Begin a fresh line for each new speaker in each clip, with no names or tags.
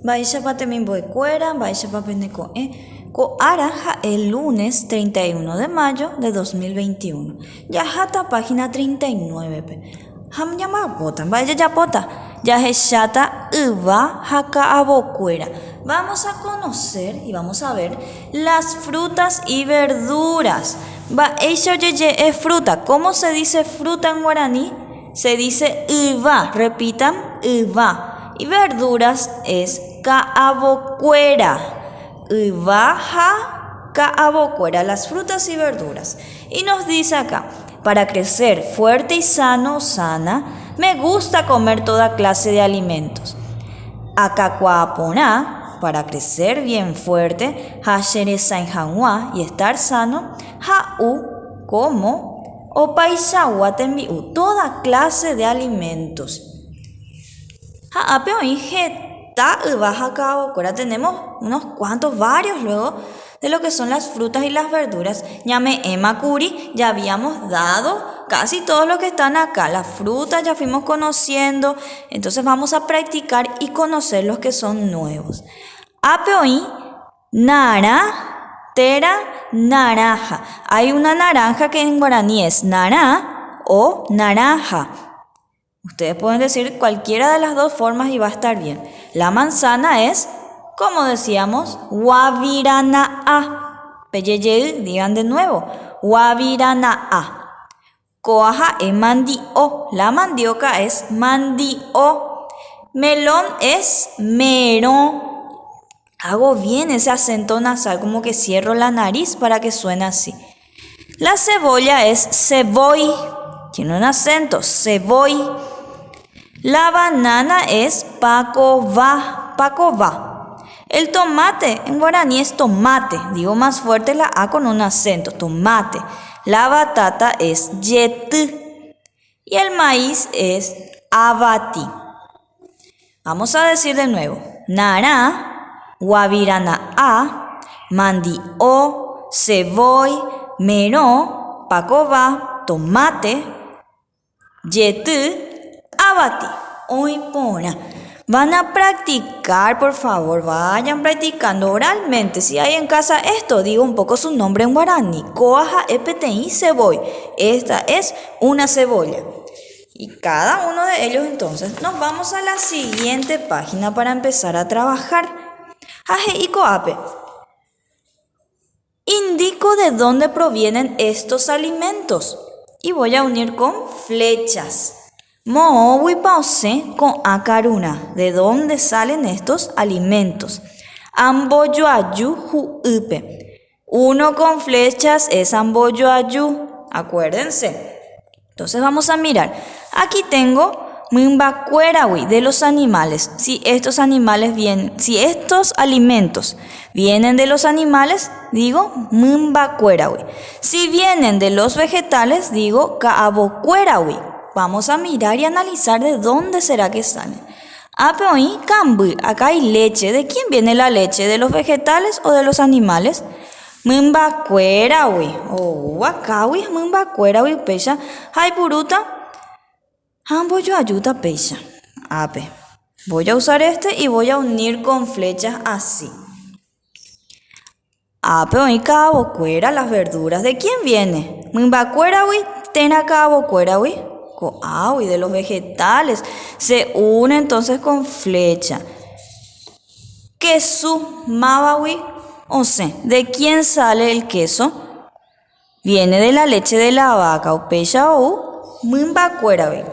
Vaya patemimbo de cuera, vaya papeneco, Coaraja el lunes 31 de mayo de 2021. Ya hasta página 39. Ham llama pota, vaya ya pota. Ya es chata uva jaca abocuera. Vamos a conocer y vamos a ver las frutas y verduras. Va, ella es fruta. ¿Cómo se dice fruta en guaraní? Se dice uva. Repitan, uva. Y verduras es caabocuera. Uvaja, caabocuera. Las frutas y verduras. Y nos dice acá, para crecer fuerte y sano, sana, me gusta comer toda clase de alimentos. Acacuaponá, para crecer bien fuerte, hasheresa en hanwa y estar sano, hau, como, o paisagua tembiu, toda clase de alimentos. Tenemos unos cuantos, varios luego de lo que son las frutas y las verduras. Llame Emma Curi, ya habíamos dado casi todo lo que están acá. Las frutas ya fuimos conociendo, entonces vamos a practicar y conocer los que son nuevos. Apeoí, nara, tera, naranja. Hay una naranja que en guaraní es nara o naranja. Ustedes pueden decir cualquiera de las dos formas y va a estar bien. La manzana es, como decíamos, guavirana'a. Peyeye, digan de nuevo, guavirana'a. Coaja es mandio. La mandioca es mandio. Melón es merón. Hago bien ese acento nasal, como que cierro la nariz para que suene así. La cebolla es ceboy. Tiene un acento, ceboy. La banana es pacova, pacova. El tomate en guaraní es tomate. Digo más fuerte la A con un acento, tomate. La batata es yet. Y el maíz es abati. Vamos a decir de nuevo. Nara, guavirana a, mandio, ceboy, mero, pacova, tomate, yet, abati. Hoy pona. Van a practicar, por favor, vayan practicando oralmente. Si hay en casa esto, digo un poco su nombre en guaraní. Coaja epti ceboy. Esta es una cebolla. Y cada uno de ellos entonces nos vamos a la siguiente página para empezar a trabajar. Aje y coape. Indico de dónde provienen estos alimentos. Y voy a unir con flechas. Mo wipause con akaruna. ¿De dónde salen estos alimentos? Amboyoayu huupe. Uno con flechas es amboyoayu. Acuérdense. Entonces vamos a mirar. Aquí tengo mimbacuerawi de los animales. Si estos alimentos vienen de los animales, digo mimbacuerawi. Si vienen de los vegetales, digo kaabocuerawi. Vamos a mirar y analizar de dónde será que salen. Apeoí cambu, acá hay leche. ¿De quién viene la leche? ¿De los vegetales o de los animales? Mimbacuerawi. O wakawi, mimbacuerawi pecha. Hay puruta. Amboyo ayuda pecha. Ape. Voy a usar este y voy a unir con flechas así. Apeoí cabocuera, las verduras. ¿De quién viene? Mimbacuerawi, tena cabocuerawi. Y de los vegetales se une entonces con flecha. Queso mabawi, o sea, ¿de quién sale el queso? Viene de la leche de la vaca o pecha o mimbacuerawi.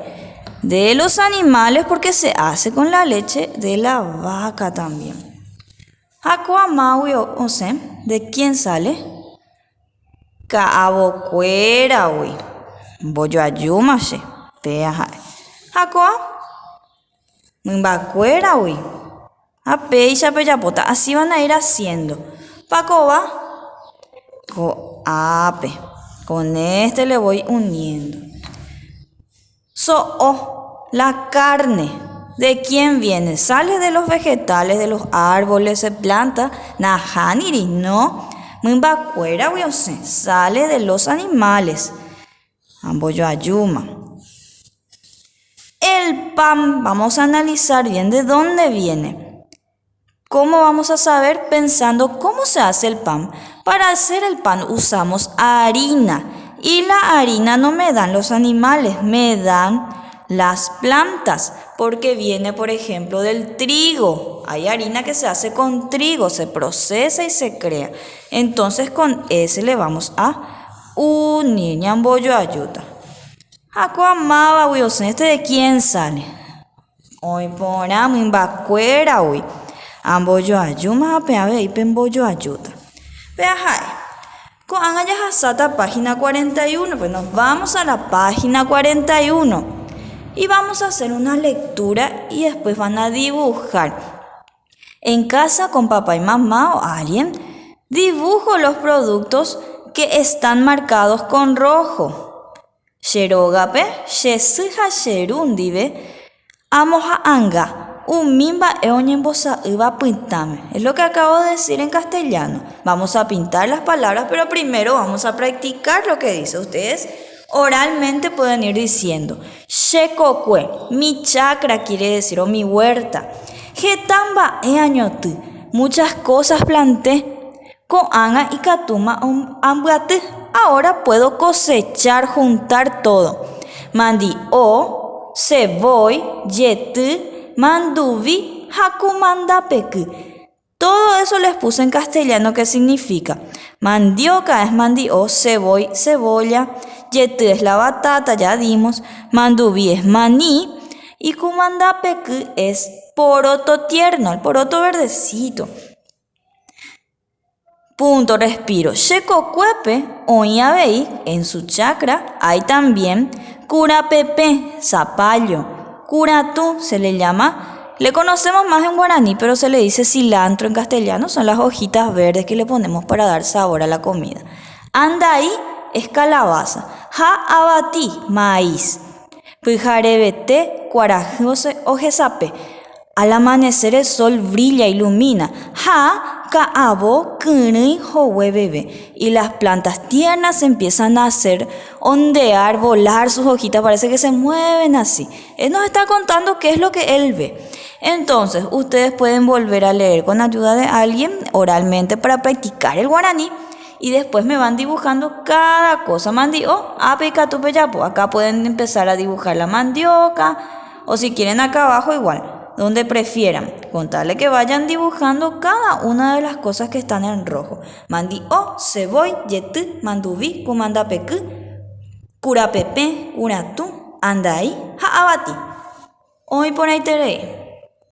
De los animales porque se hace con la leche de la vaca también. Aquamawi, o sea, ¿de quién sale? Kaabocuerawi. Boyoayumashe. Jacoa, mimbacuerawi. Apeixa peyapota. Así van a ir haciendo. Pacoba, coape. Con este le voy uniendo. La carne. ¿De quién viene? Sale de los vegetales, de los árboles, se planta. Najaniri, no. Mimbacuerawi, o sea, sale de los animales. Amboyoayuma. El pan, vamos a analizar bien de dónde viene. ¿Cómo vamos a saber? Pensando cómo se hace el pan. Para hacer el pan usamos harina. Y la harina no me dan los animales, me dan las plantas. Porque viene, por ejemplo, del trigo. Hay harina que se hace con trigo, se procesa y se crea. Entonces con ese le vamos a unir. Ñamboyo ayuda. Ako amaba, ¿este de quién sale? Hoy ponamos en vacuera hoy. Amboyo ayuma apeave y pemboyo ayuda. Vea, con ya sata página 41, pues nos vamos a la página 41 y vamos a hacer una lectura y después van a dibujar. En casa con papá y mamá o alguien, dibujo los productos que están marcados con rojo. Sherogape, shesija sherundive, amoja anga. Umimba eoñembosa iba pintame. Es lo que acabo de decir en castellano. Vamos a pintar las palabras, pero primero vamos a practicar lo que dice. Ustedes oralmente pueden ir diciendo. Shekokue, mi chacra quiere decir, o mi huerta. Getamba eañotu, muchas cosas planté. Koanga y katuma ambuate. Ahora puedo cosechar, juntar todo. Mandi o, se voy, yetu, manduvi, hakumandapeku. Todo eso les puse en castellano que significa. Mandioca es mandio, cebolla, yetu es la batata, ya dimos, manduvi es maní y kumandapeku es poroto tierno, el poroto verdecito. Punto, respiro. Shekokuepe, oñabei, en su chakra hay también curapepe, zapallo. Curatu se le llama, le conocemos más en guaraní, pero se le dice cilantro en castellano, son las hojitas verdes que le ponemos para dar sabor a la comida. Andaí es calabaza, ha abati, maíz, pijarebete, cuarajose o jesape. Al amanecer el sol brilla, ilumina, ha kaabo, kuni, jowe, bebé. Y las plantas tiernas empiezan a hacer ondear, volar sus hojitas, parece que se mueven así. Él nos está contando qué es lo que él ve. Entonces, ustedes pueden volver a leer con ayuda de alguien oralmente para practicar el guaraní y después me van dibujando cada cosa. Mandio, apicatupeyapo. Acá pueden empezar a dibujar la mandioca o si quieren acá abajo igual. Donde prefieran, contarle que vayan dibujando cada una de las cosas que están en rojo. Mandi o, seboy, yetu, mandubi, kumandapeku, curapepe, curatu, andai, haabati. Hoy por ahí te